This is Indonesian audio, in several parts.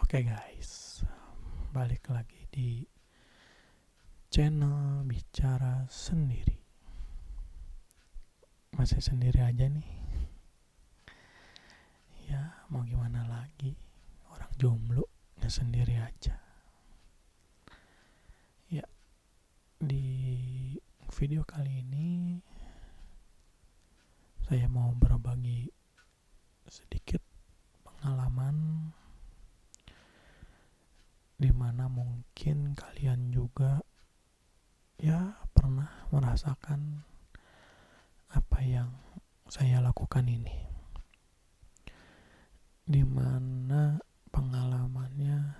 Oke guys, balik lagi di channel Bicara Sendiri. Masih sendiri aja nih. Ya, mau gimana lagi? Orang jomblo ya sendiri aja. Ya, di video kali ini saya mau berbagi sedikit pengalaman dimana mungkin kalian juga ya pernah merasakan apa yang saya lakukan ini, dimana pengalamannya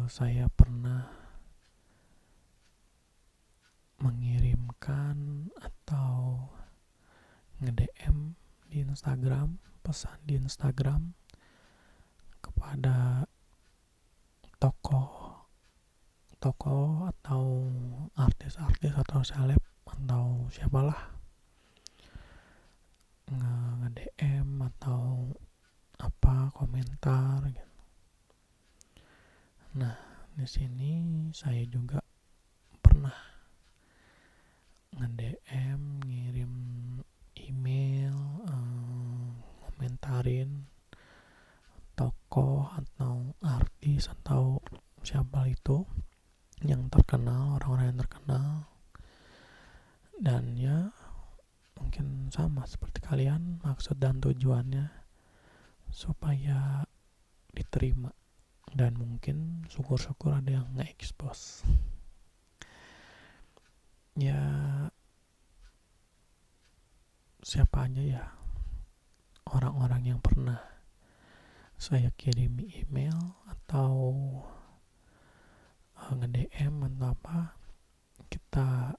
saya pernah mengirimkan atau nge-DM di Instagram, pesan di Instagram kepada tokoh atau artis-artis atau seleb atau siapalah, nge-DM atau apa komentar gitu. Nah, di sini saya juga pernah nge-DM, ngirim email, komentarin tokoh atau artis atau siapa itu yang terkenal, orang-orang yang terkenal, dan ya mungkin sama seperti kalian, maksud dan tujuannya supaya diterima dan mungkin syukur-syukur ada yang nge-expose. Ya siapa aja ya orang-orang yang pernah saya kirimi email atau nge-DM atau apa, kita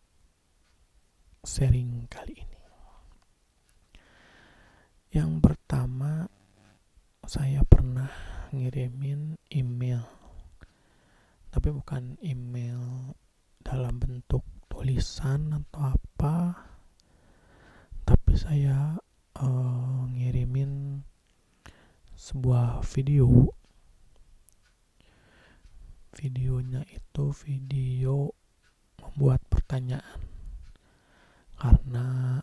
sharing kali ini. Yang pertama, saya pernah ngirimin email, tapi bukan email dalam bentuk tulisan atau apa, tapi saya ngirimin sebuah videonya itu video membuat pertanyaan, karena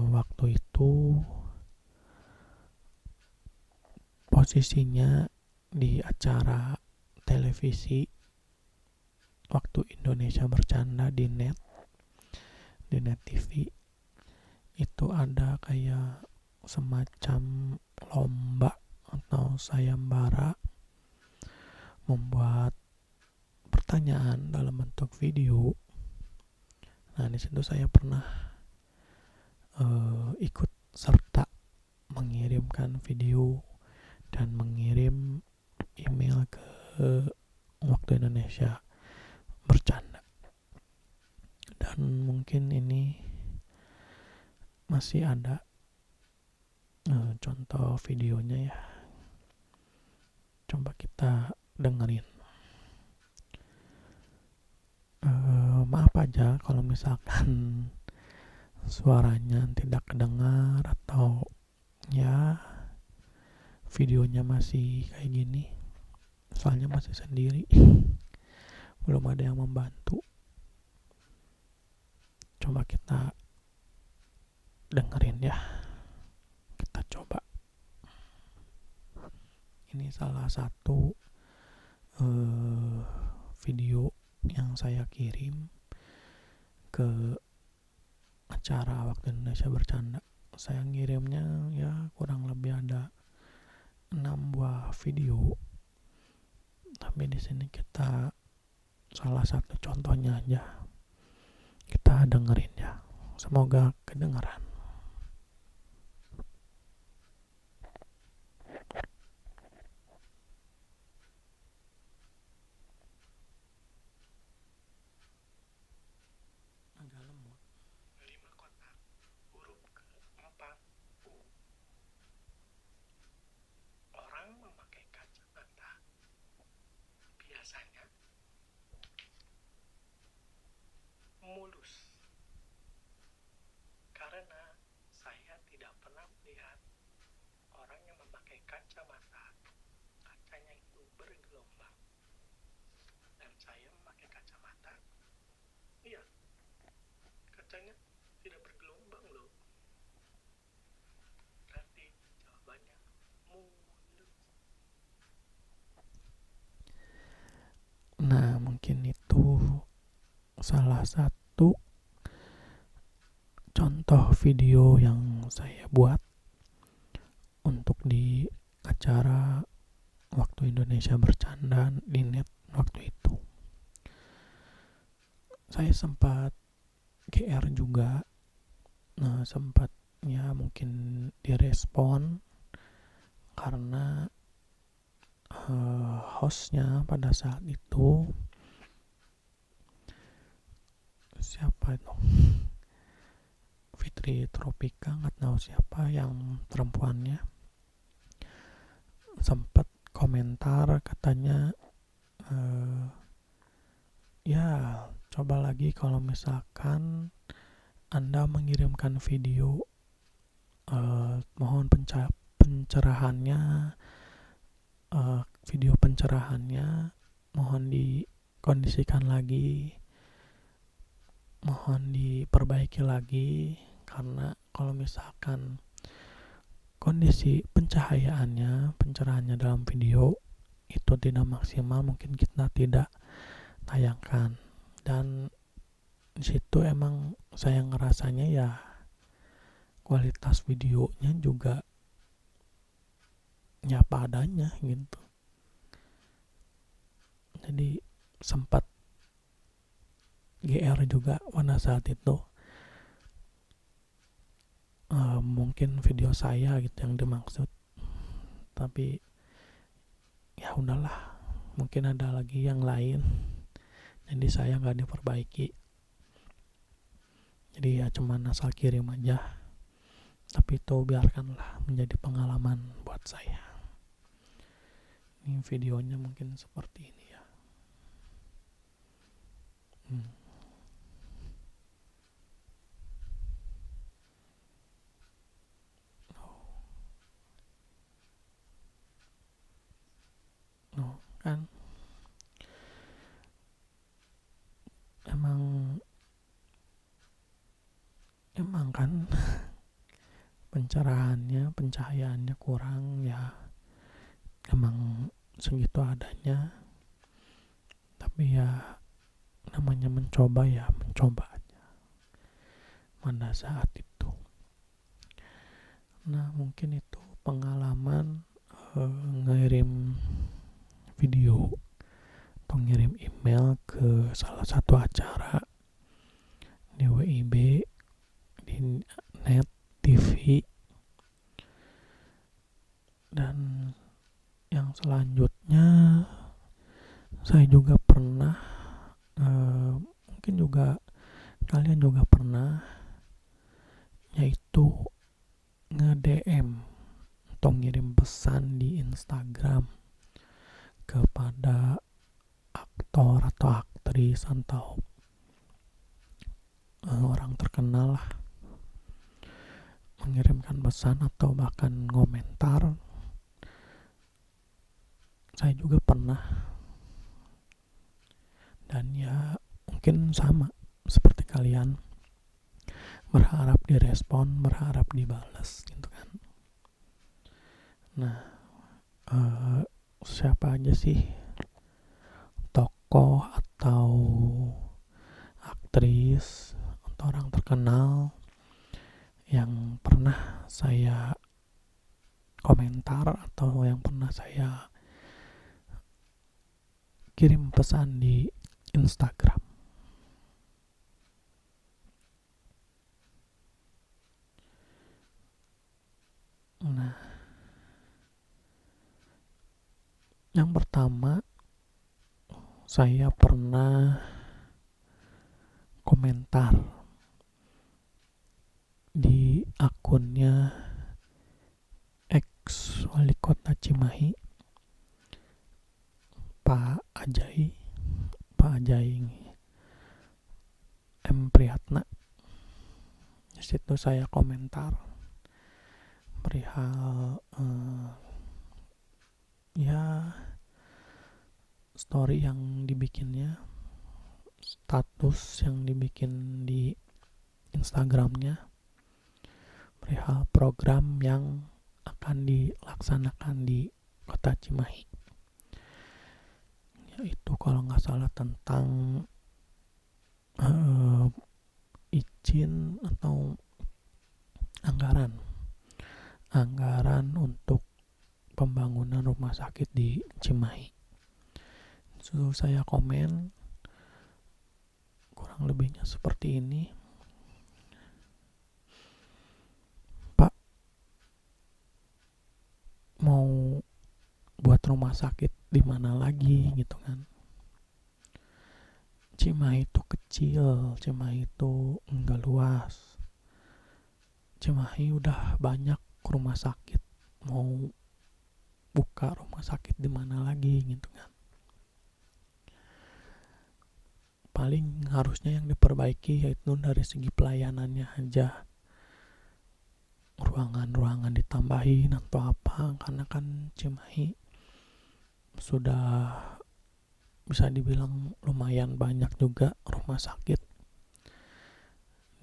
waktu itu posisinya di acara televisi waktu Indonesia Bercanda di net TV itu ada kayak semacam lomba atau sayembara membuat pertanyaan dalam bentuk video. Nah, di situ saya pernah ikut serta mengirimkan video dan mengirim email ke waktu Indonesia Bercanda. Dan mungkin ini masih ada contoh videonya ya. Coba kita dengerin. Maaf aja kalau misalkan suaranya tidak kedengar atau ya videonya masih kayak gini, soalnya masih sendiri, belum ada yang membantu. Coba kita dengerin ya, kita coba. Ini salah satu video yang saya kirim ke acara waktu Indonesia Bercanda. Saya ngirimnya ya kurang lebih ada 6 buah video, tapi di sini kita salah satu contohnya aja kita dengerin ya, semoga kedengeran. Agak lemot. 5 kotak huruf ke-4 U. Orang memakai kacamata biasanya mulus, karena saya tidak pernah melihat orang yang memakai kacamata bergelombang. Dan saya memakai kacamata. Iya, kacanya tidak bergelombang loh. Berarti jawabannya mulus. Nah, mungkin itu salah satu contoh video yang saya buat untuk di acara Waktu Indonesia Bercanda di net waktu itu. Saya sempat GR juga, sempat ya mungkin direspon karena hostnya pada saat itu siapa itu, Fitri Tropika, nggak tahu siapa yang perempuannya, sempat komentar katanya ya coba lagi kalau misalkan Anda mengirimkan video, mohon pencerahannya, video pencerahannya mohon dikondisikan lagi, mohon diperbaiki lagi, karena kalau misalkan kondisi pencerahannya dalam video itu tidak maksimal, mungkin kita tidak tayangkan. Dan disitu emang saya ngerasanya ya kualitas videonya juga ya apa adanya gitu. Jadi sempat GR juga pada saat itu, mungkin video saya gitu yang dimaksud, tapi ya udahlah, mungkin ada lagi yang lain, jadi saya nggak diperbaiki, jadi ya cuman asal kirim aja. Tapi itu biarkanlah menjadi pengalaman buat saya. Ini videonya mungkin seperti ini ya. Kan emang kan pencahayaannya kurang ya, emang segitu adanya. Tapi ya namanya mencoba ya mencoba aja pada saat itu. Nah, mungkin itu pengalaman ngirim video atau ngirim email ke salah satu acara di WIB, di net TV. Dan yang selanjutnya saya juga pernah, mungkin juga kalian juga pernah, yaitu nge-DM atau ngirim pesan di Instagram kepada aktor atau aktris atau orang terkenal lah, mengirimkan pesan atau bahkan komentar. Saya juga pernah, dan ya mungkin sama seperti kalian, berharap direspon, berharap dibalas gitu kan. Nah, siapa aja sih tokoh atau aktris atau orang terkenal yang pernah saya komentar atau yang pernah saya kirim pesan di Instagram? Nah, yang pertama, saya pernah komentar di akunnya ex wali kota Cimahi, Pak Ajai M Priyatna. Di situ saya komentar perihal ya story yang dibikinnya, status yang dibikin di Instagramnya perihal program yang akan dilaksanakan di kota Cimahi, yaitu kalau nggak salah tentang izin atau anggaran untuk pembangunan rumah sakit di Cimahi. So, saya komen kurang lebihnya seperti ini. Pak, mau buat rumah sakit di mana lagi gitu kan? Cimahi itu kecil, Cimahi itu enggak luas. Cimahi udah banyak rumah sakit, mau buka rumah sakit di mana lagi gitu kan? Paling harusnya yang diperbaiki yaitu dari segi pelayanannya aja, ruangan-ruangan ditambahin atau apa, karena kan Cimahi sudah bisa dibilang lumayan banyak juga rumah sakit,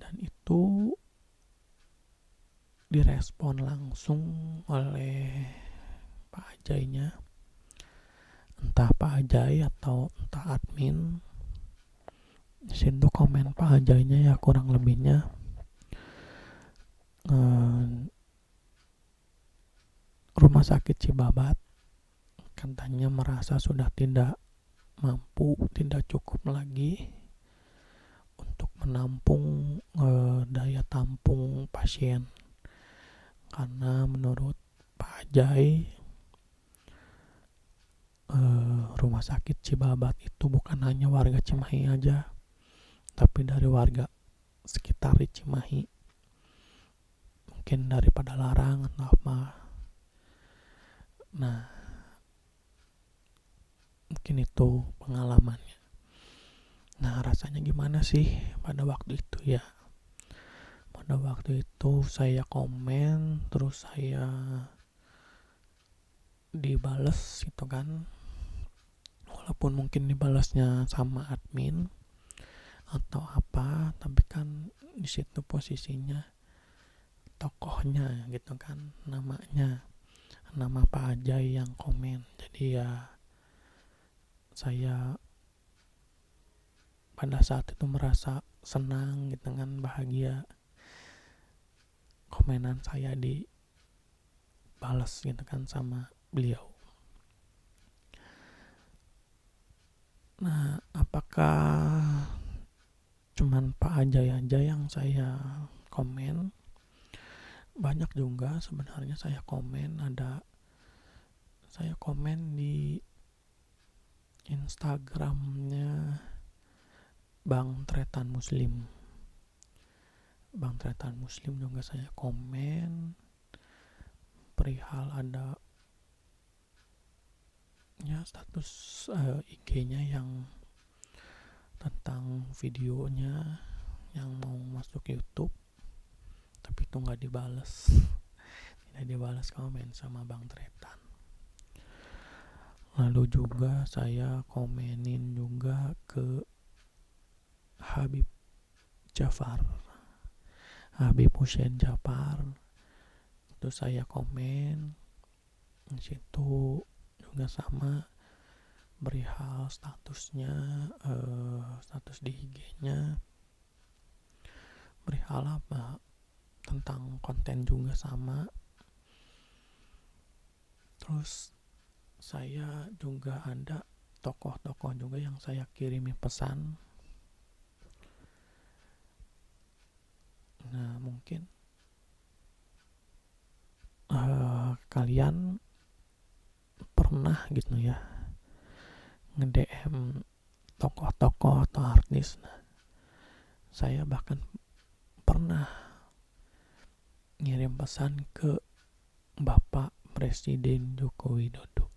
dan itu direspon langsung oleh Pak Ajainya, entah Pak Ajai atau entah admin. Di situ komen Pak Ajainya ya kurang lebihnya rumah sakit Cibabat katanya merasa sudah tidak mampu, tidak cukup lagi untuk menampung daya tampung pasien, karena menurut Pak Ajai rumah sakit Cibabat itu bukan hanya warga Cimahi aja, tapi dari warga sekitar di Cimahi, mungkin daripada Larang atau apa. Nah, mungkin itu pengalamannya. Nah, rasanya gimana sih pada waktu itu ya? Pada waktu itu saya komen, terus saya dibales gitu kan, walaupun mungkin dibalasnya sama admin atau apa, tapi kan di situ posisinya tokohnya gitu kan, nama Pak Ajai yang komen. Jadi ya saya pada saat itu merasa senang gitu kan, bahagia komenan saya dibalas gitu kan sama beliau. Nah, apakah cuman Pak Ajai aja yang saya komen? Banyak juga sebenarnya saya komen. Saya komen di Instagramnya Bang Tretan Muslim juga saya komen perihal ada ya status IG-nya yang tentang videonya yang mau masuk YouTube, tapi itu nggak tidak dibalas komen sama Bang Tretan. Lalu juga saya komenin juga ke Habib Hussein Jafar, itu saya komen di situ juga sama perihal statusnya, status di IG-nya perihal apa, tentang konten juga sama. Terus saya juga ada tokoh-tokoh juga yang saya kirimi pesan. Nah, mungkin kalian pernah gitu ya nge-DM tokoh-tokoh atau artis. Nah, saya bahkan pernah ngirim pesan ke Bapak Presiden Joko Widodo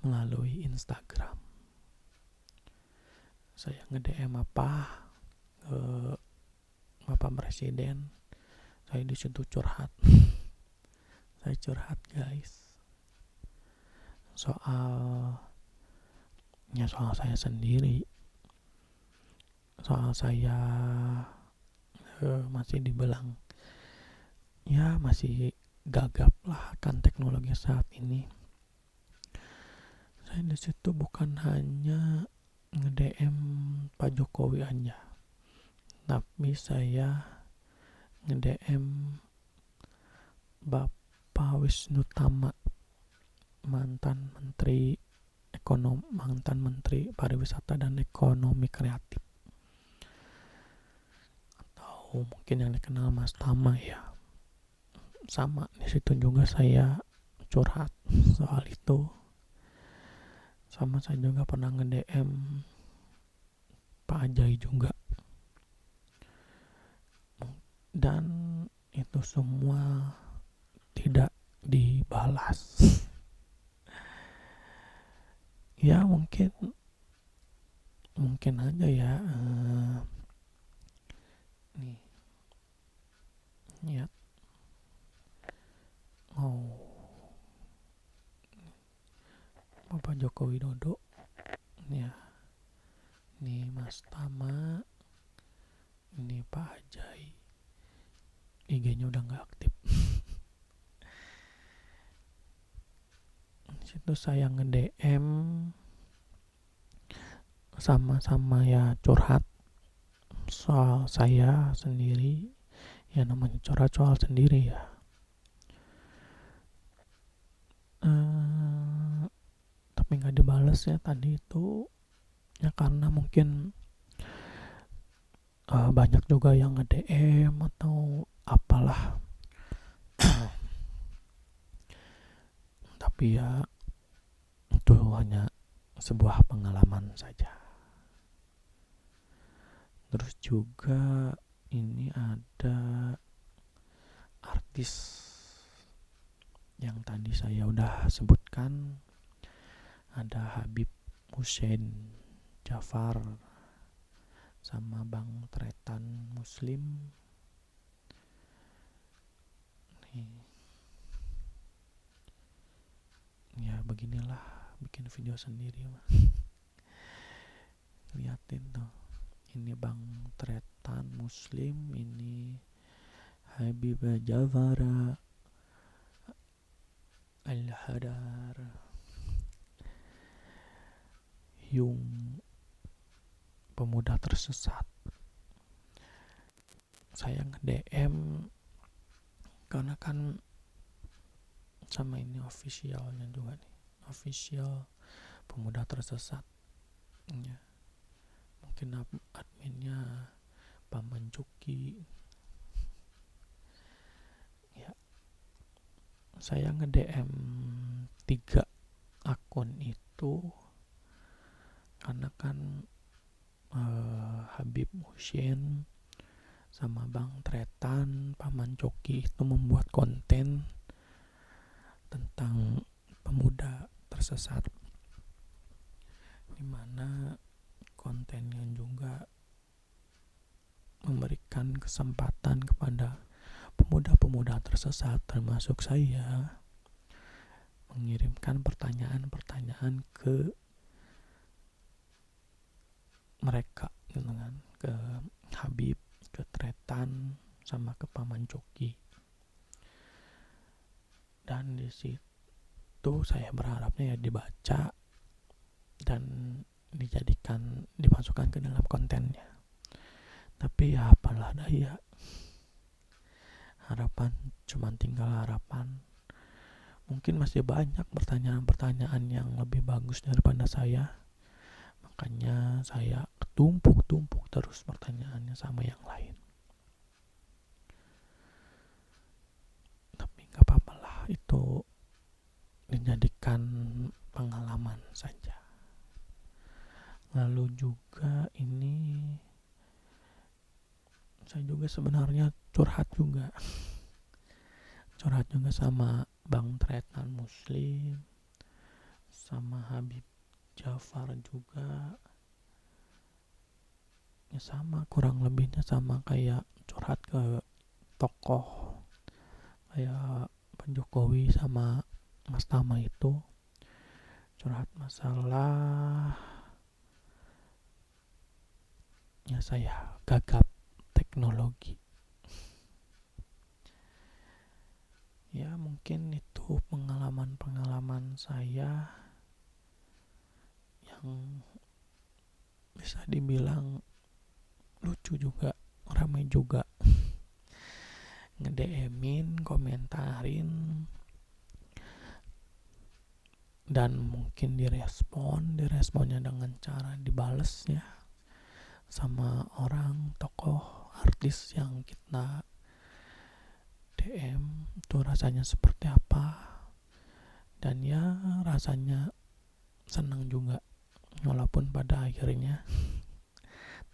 melalui Instagram. Saya nge-DM apa ke Bapak Presiden, saya disitu curhat. Saya curhat guys, soal Ya soal saya sendiri, soal saya masih dibilang ya masih gagap lah akan teknologi saat ini. Saya di situ bukan hanya nge-DM Pak Jokowi aja, tapi saya nge-DM Bapak Wisnu Tama, mantan Menteri Pariwisata dan Ekonomi Kreatif, atau mungkin yang dikenal Mas Tama ya. Sama di situ juga saya curhat soal itu. Sama saya juga pernah nge-DM Pak Ajai juga. Dan itu semua tidak dibalas. Ya mungkin aja ya. Nih niat mau Bapak Joko Widodo ya, ini Mas Tama, ini Pak Ajai, IG-nya udah nggak aktif. Situ saya nge-DM sama-sama ya curhat soal saya sendiri. Ya namanya curhat soal sendiri ya. Tapi nggak dibales ya tadi itu ya, karena mungkin banyak juga yang nge-DM atau apalah. Tapi ya itu hanya sebuah pengalaman saja. Terus juga ini ada artis yang tadi saya udah sebutkan, ada Habib Hussein Jafar sama Bang Tretan Muslim. Nih. Ya beginilah bikin video sendiri mah. Liatin tuh, ini Bang Tretan Muslim, ini Habib Jafar Al-Hadar, Yung pemuda tersesat. Saya nge-DM karena kan sama ini officialnya juga nih, official pemuda tersesat ya. Mungkin adminnya Paman Cuki ya. Saya nge-DM 3 akun itu karena kan Habib Hussein sama Bang Tretan, Paman Coki itu membuat konten tentang pemuda tersesat, dimana kontennya juga memberikan kesempatan kepada pemuda-pemuda tersesat termasuk saya mengirimkan pertanyaan-pertanyaan ke mereka gitu kan, ke Habib, ke Tretan, sama ke Paman Coki. Dan di situ saya berharapnya ya dibaca dan dimasukkan ke dalam kontennya. Tapi ya apalah daya, harapan cuma tinggal harapan. Mungkin masih banyak pertanyaan-pertanyaan yang lebih bagus daripada saya, makanya saya tumpuk terus pertanyaannya sama yang lain. Tapi gak apa-apa lah, itu dijadikan pengalaman saja. Lalu juga ini saya juga sebenarnya curhat juga sama Bang Tretan Muslim, sama Habib Jafar juga ya, sama kurang lebihnya sama kayak curhat ke tokoh kayak Pak Jokowi sama Mas Tama itu, curhat masalah Ya, saya gagap teknologi. Ya, mungkin itu pengalaman-pengalaman saya yang bisa dibilang lucu juga, ramai juga. Nge-DM-in, komentarin, dan mungkin diresponnya dengan cara dibales ya, sama orang, tokoh, artis yang kita DM. Itu rasanya seperti apa, dan ya rasanya senang juga, walaupun pada akhirnya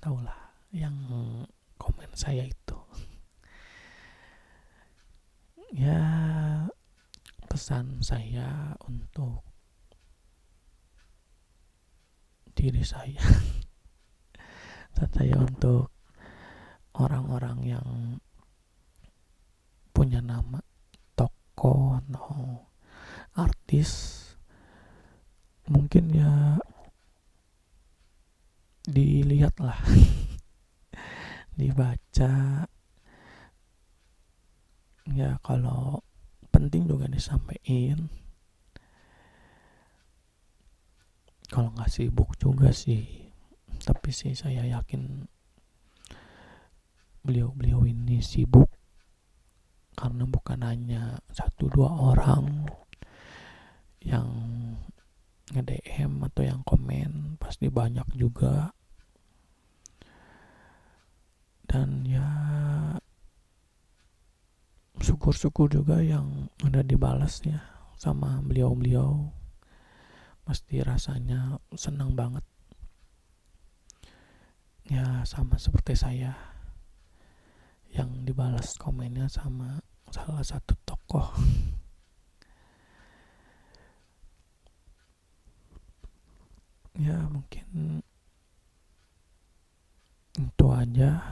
tahulah yang komen saya itu. Ya, pesan saya untuk diri saya, pesan saya untuk orang-orang yang punya nama tokoh atau artis, mungkin ya dilihat lah, dibaca ya, kalau penting juga disampaikan. Kalau nggak sibuk juga sih, tapi sih saya yakin beliau-beliau ini sibuk, karena bukan hanya 1-2 orang yang nge-DM atau yang komen, pasti banyak juga. Dan ya syukur-syukur juga yang udah dibalas ya sama beliau-beliau, pasti rasanya senang banget ya, sama seperti saya yang dibalas komennya sama salah satu tokoh. Ya, mungkin itu aja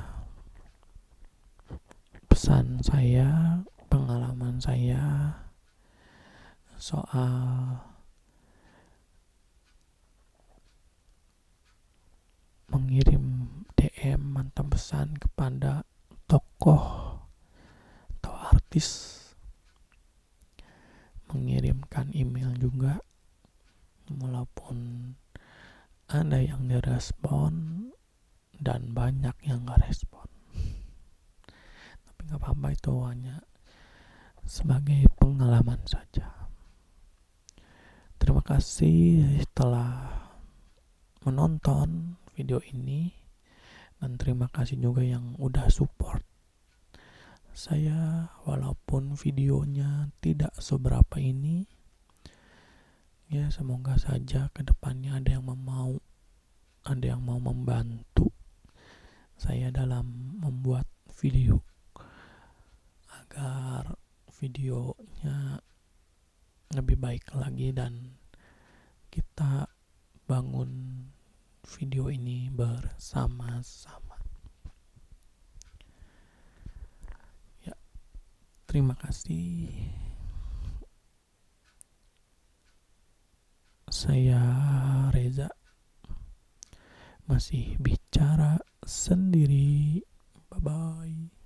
pesan saya, pengalaman saya soal mengirim DM atau pesan kepada tokoh atau artis, mengirimkan email juga, walaupun ada yang direspon dan banyak yang gak respon, tapi gak apa-apa, itu hanya sebagai pengalaman saja. Terima kasih telah menonton video ini, dan terima kasih juga yang udah support saya walaupun videonya tidak seberapa ini ya. Semoga saja kedepannya ada yang mau membantu saya dalam membuat video, agar videonya lebih baik lagi dan kita bangun video ini bersama-sama. Ya, terima kasih. Saya Reza, masih bicara sendiri. Bye bye.